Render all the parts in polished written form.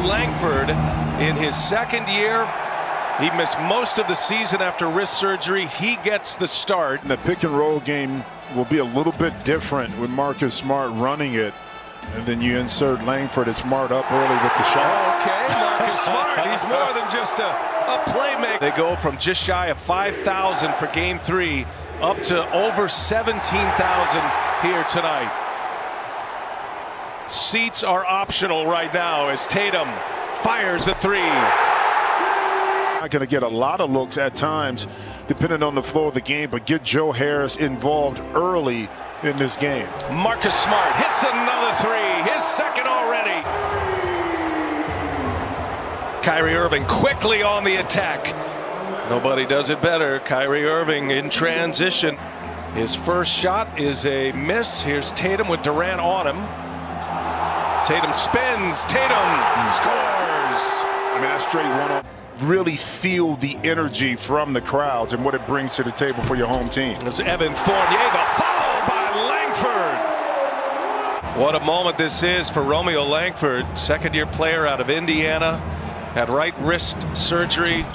Langford in his second year. He missed most of the season after wrist surgery. He gets the start. The pick and roll game will be a little bit different with Marcus Smart running it. And then you insert Langford and Smart up early with the shot. Okay, Marcus Smart. He's more than just a playmaker. They go from just shy of 5,000 for game 3 up to over 17,000 here tonight. Seats are optional right now as Tatum fires a 3. Not going to get a lot of looks at times, depending on the flow of the game, but get Joe Harris involved early in this game. Marcus Smart hits another 3, his second already. Kyrie Irving quickly on the attack. Nobody does it better. Kyrie Irving in transition. His first shot is a miss. Here's Tatum with Durant on him. Tatum spins. Tatum scores. I mean, that's straight one-on. Really feel the energy from the crowds and what it brings to the table for your home team. There's Evan Fournier, the follow by Langford. What a moment this is for Romeo Langford, second-year player out of Indiana, had right wrist surgery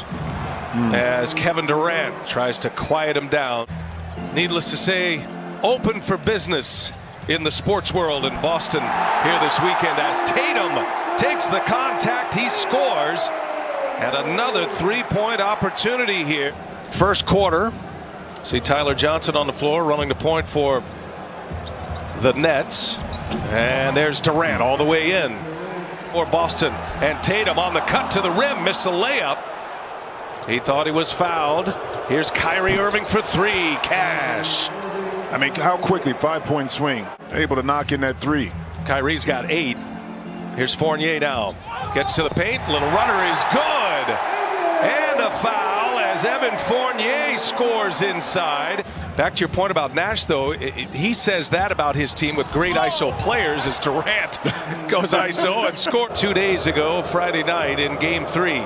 as Kevin Durant tries to quiet him down. Needless to say, open for business in the sports world in Boston here this weekend as Tatum takes the contact, he scores. And another three-point opportunity here. First quarter. See Tyler Johnson on the floor running the point for the Nets. And there's Durant all the way in for Boston. And Tatum on the cut to the rim. Missed the layup. He thought he was fouled. Here's Kyrie Irving for 3. Cash. I mean, how quickly, 5-point swing. Able to knock in that 3. Kyrie's got 8. Here's Fournier now. Gets to the paint. Little runner is good. And a foul as Evan Fournier scores inside. Back to your point about Nash, though, he says that about his team with great ISO players as Durant goes ISO and scored 2 days ago, Friday night in game 3.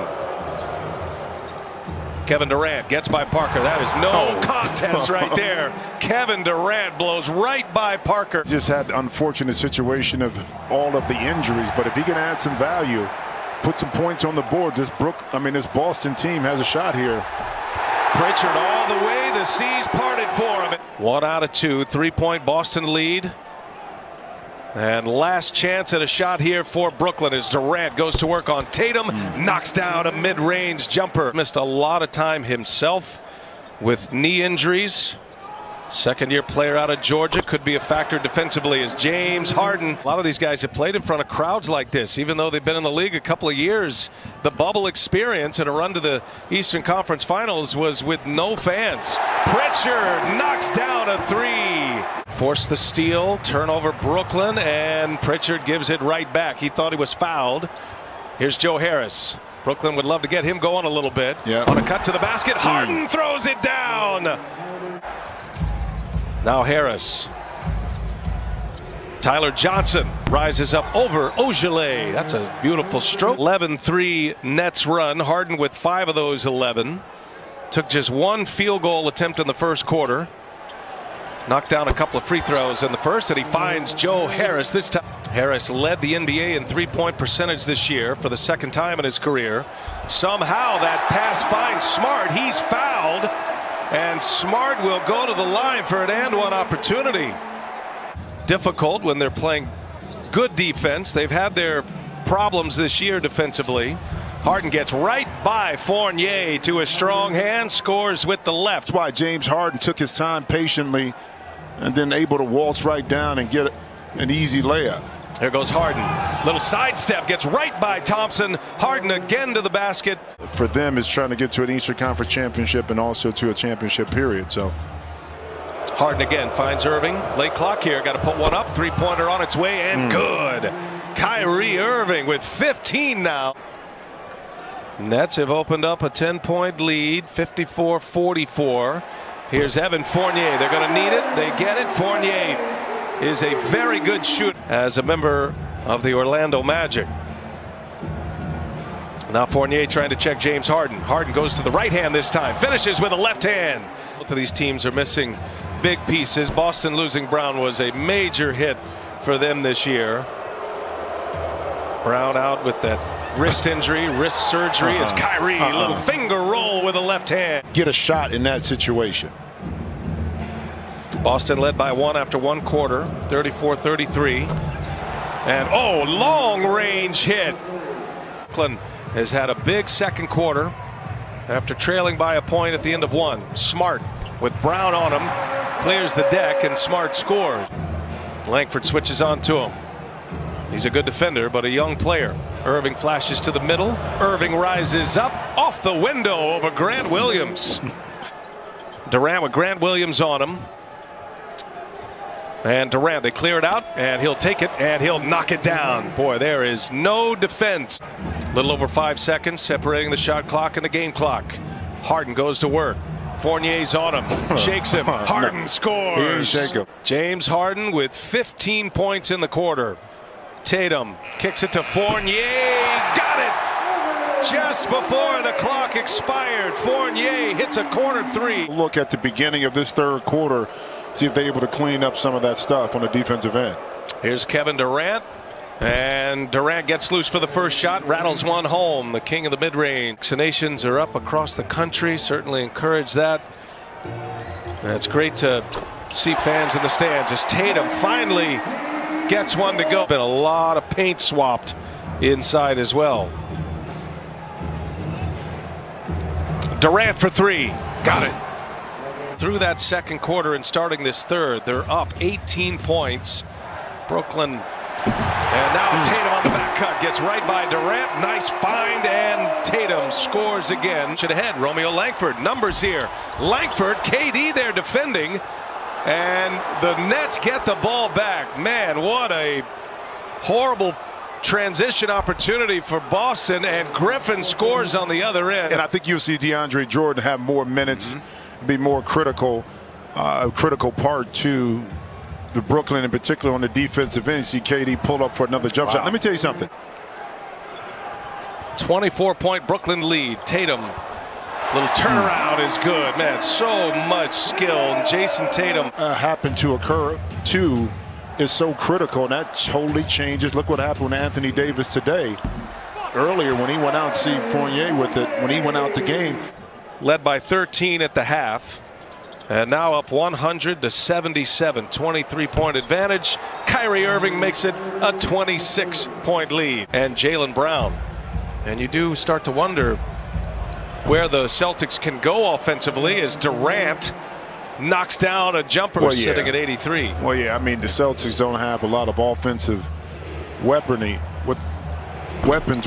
Kevin Durant gets by Parker. That is no contest right there. Kevin Durant blows right by Parker. Just had the unfortunate situation of all of the injuries, but if he can add some value, put some points on the board, this Boston team has a shot here. Pritchard all the way. The seas parted for him. 1 out of 2. 3-point Boston lead. And last chance at a shot here for Brooklyn as Durant goes to work on Tatum. Knocks down a mid-range jumper. Missed a lot of time himself with knee injuries. Second-year player out of Georgia, could be a factor defensively as James Harden. A lot of these guys have played in front of crowds like this, even though they've been in the league a couple of years. The bubble experience and a run to the Eastern Conference Finals was with no fans. Pritchard knocks down a 3. Forced the steal, turnover Brooklyn, and Pritchard gives it right back. He thought he was fouled. Here's Joe Harris. Brooklyn would love to get him going a little bit. On a cut to the basket, Harden throws it down. Now Harris. Tyler Johnson rises up over Ogilvy. That's a beautiful stroke. 11-3 Nets run. Harden with 5 of those 11. Took just 1 field goal attempt in the first quarter. Knocked down a couple of free throws in the first, and he finds Joe Harris this time. Harris led the NBA in 3-point percentage this year for the second time in his career. Somehow that pass finds Smart. He's fouled. And Smart will go to the line for an and-one opportunity. Difficult when they're playing good defense. They've had their problems this year defensively. Harden gets right by Fournier to a strong hand, scores with the left. That's why James Harden took his time patiently and then able to waltz right down and get an easy layup. There goes Harden. Little sidestep, gets right by Thompson. Harden again to the basket. For them, it's trying to get to an Eastern Conference championship and also to a championship period. So Harden again finds Irving. Late clock here. Got to put one up. 3-pointer on its way and good. Kyrie Irving with 15 now. Nets have opened up a 10-point lead, 54-44. Here's Evan Fournier. They're going to need it. They get it. Fournier is a very good shooter as a member of the Orlando Magic. Now Fournier trying to check James Harden. Harden goes to the right hand this time. Finishes with a left hand. Both of these teams are missing big pieces. Boston losing Brown was a major hit for them this year. Brown out with that wrist injury, wrist surgery. As Kyrie, little finger roll with a left hand. Get a shot in that situation. Boston led by 1 after 1 quarter, 34-33. And long range hit. Brooklyn has had a big second quarter after trailing by a point at the end of 1. Smart with Brown on him, clears the deck, and Smart scores. Langford switches on to him. He's a good defender, but a young player. Irving flashes to the middle. Irving rises up off the window over Grant Williams. Durant with Grant Williams on him. And Durant, they clear it out, and he'll take it, and he'll knock it down. Boy, there is no defense. A little over 5 seconds separating the shot clock and the game clock. Harden goes to work. Fournier's on him, shakes him. Harden scores. He ain't shake him. James Harden with 15 points in the quarter. Tatum kicks it to Fournier. Got it just before the clock expired. Fournier hits a corner 3. Look at the beginning of this third quarter. See if they're able to clean up some of that stuff on the defensive end. Here's Kevin Durant. And Durant gets loose for the first shot, rattles one home. The king of the mid-range. Vaccinations are up across the country. Certainly encourage that. And it's great to see fans in the stands as Tatum finally gets one to go. Been a lot of paint swapped inside as well. Durant for 3. Got it. Through that second quarter and starting this third, they're up 18 points. Brooklyn. And now Tatum on the back cut gets right by Durant. Nice find, and Tatum scores again. Should ahead. Romeo Langford. Numbers here. Langford, KD there defending. And the Nets get the ball back. Man, what a horrible transition opportunity for Boston, and Griffin scores on the other end. And I think you'll see DeAndre Jordan have more minutes, be more critical part to the Brooklyn, in particular on the defensive end. See KD pull up for another jump shot. Let me tell you something. 24-point Brooklyn lead. Tatum. Little turnaround is good. Man, so much skill. And Jason Tatum. Happened to occur too is so critical, and that totally changes. Look what happened with Anthony Davis today. Earlier when he went out, see Fournier with it, when he went out the game. Led by 13 at the half. And now up 100-77. 23-point advantage. Kyrie Irving makes it a 26-point lead. And Jaylen Brown. And you do start to wonder where the Celtics can go offensively as Durant knocks down a jumper sitting at 83. Well, yeah, I mean, the Celtics don't have a lot of offensive weapons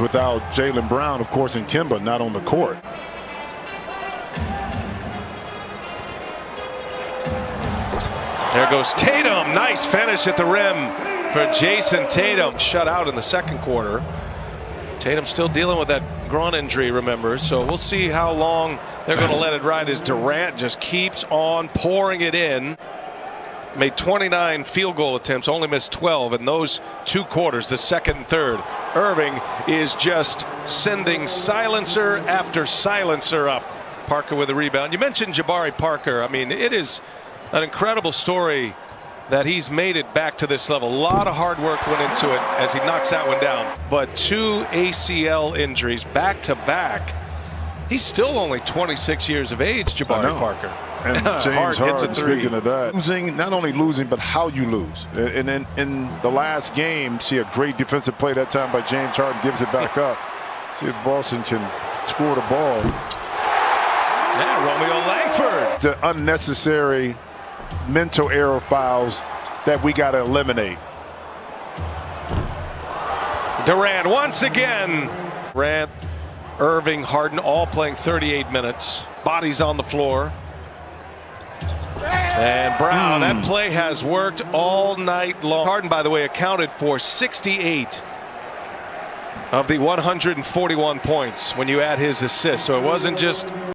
without Jaylen Brown, of course, and Kemba not on the court. There goes Tatum. Nice finish at the rim for Jason Tatum. Shut out in the second quarter. Tatum still dealing with that groin injury, remember, so we'll see how long they're going to let it ride as Durant just keeps on pouring it in. Made 29 field goal attempts, only missed 12 in those 2 quarters, the second and third. Irving is just sending silencer after silencer up. Parker with a rebound. You mentioned Jabari Parker. I mean, it is an incredible story that he's made it back to this level. A lot of hard work went into it as he knocks that one down. But 2 ACL injuries back to back. He's still only 26 years of age, Jabari Parker. And James Harden, speaking of that, losing, not only losing, but how you lose. And then in the last game, see a great defensive play that time by James Harden, gives it back up. See if Boston can score the ball. Yeah, Romeo Langford. The unnecessary mental error fouls that we got to eliminate. Durant once again. Durant, Irving, Harden all playing 38 minutes. Bodies on the floor. And Brown, that play has worked all night long. Harden, by the way, accounted for 68 of the 141 points when you add his assists. So it wasn't just